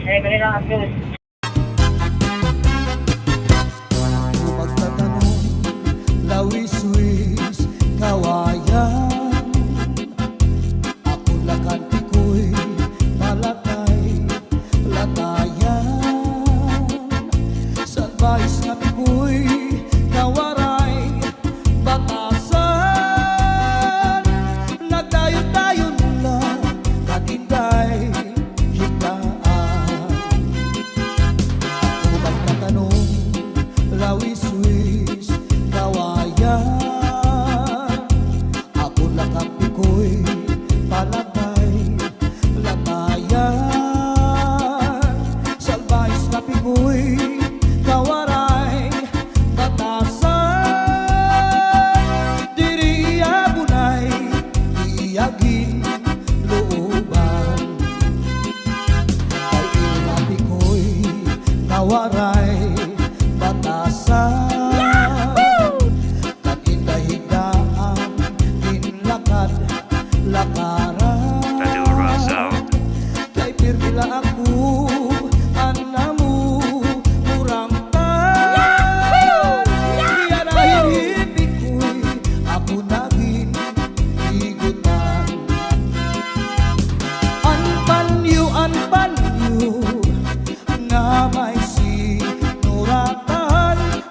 Manila Cruz. Magtatanong, lawis-wis, kawayan. Ako lakanti ko'y malatay, latayan. Sa advice na ko'y kawaray, batasan. Nagdayon-dayon lang, katinday, higdaan. Ako magtatanong, lawis-wis, kawayan. Ako lakampi ko'y palatay, latayan. Salbais na pigo'y kawaray, batasan. Diri abunay, iyagin looban. Ay ilapi ko'y kawaray, batasan. Katindahigaan, inlakad, lakaran. Madura Sound. Kay pirmila ako, anamu, murang tan. Iya dahil hibig ko'y ako naging higutan. Anpanyo, nga may sinuratan.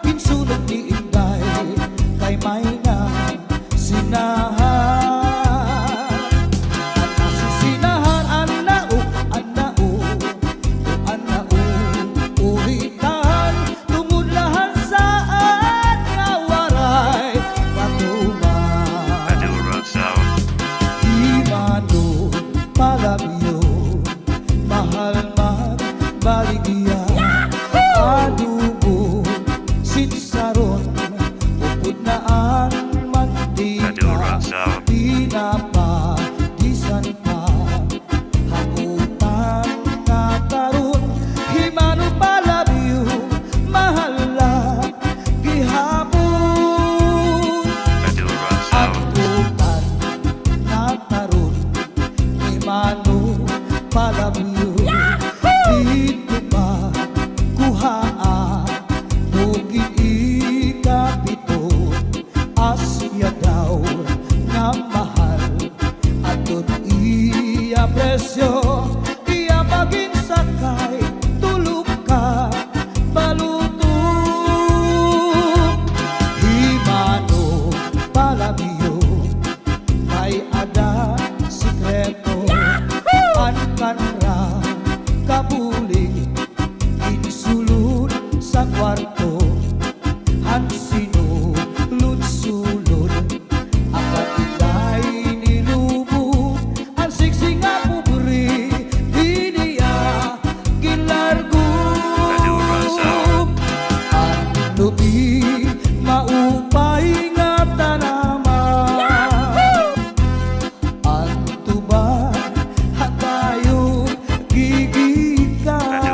Kinsulog ni Inday, kay may na sinahan. At nasisinahan, anao, uritan. Tumudlahan saan nga waray katuman. Madura Sound. Imano palabyo, mahal magbaligya. Adubo, sitsaron, upod na ang mantika. Madura Sound. Pinapadisan pa, hakutan nga karon. Himano palabyo, mahal lang gihapon. Madura Sound. Hakutan nga karon, himano palabyo. Dito ba kuhaan, nuging ikapito. Asya daw nga mahal, aton iya presyo. Iya maging sakay, tulog ka, balutong. Himano palabyo, may ada sikreto. Ankanra kabuli, insulod sa kwarto. Hansino sulod, ang katinday nilubo. Ang siksi nga pubri, di niya gilargo. Madura Sound. Ang lubi, maupay nga tanaman. Ang tuba, hatayo gigikan.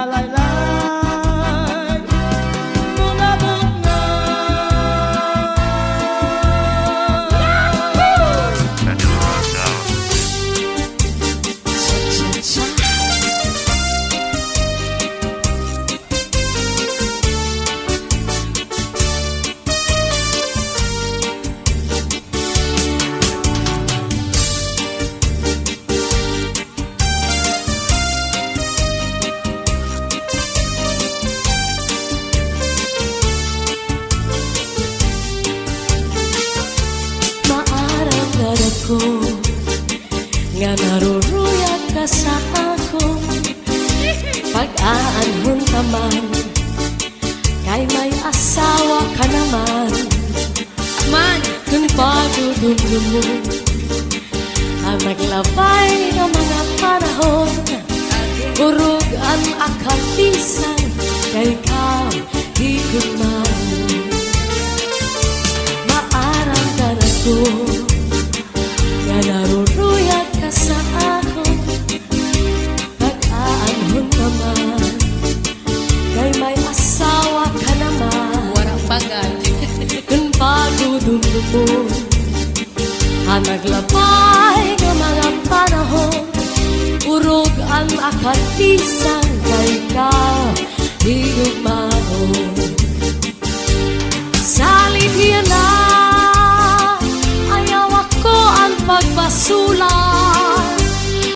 nagkalaylay Mulabot na Madura Sound. Maarang ko nga naruruyag ka sa ako pag-aanhon ka man kay may asawa ka naman man kung pagdudumdum mo ang naglabay ng mga panahon urog ang akatisan kay ka higod man maarang ka na ko nga naruruyag ka sa ako pag-aanhon ka man kay may asawa ka naman Warang bagal. kung pagdudumdum mo ang naglabay ng mga panahon urog ang akatisan kay ka higog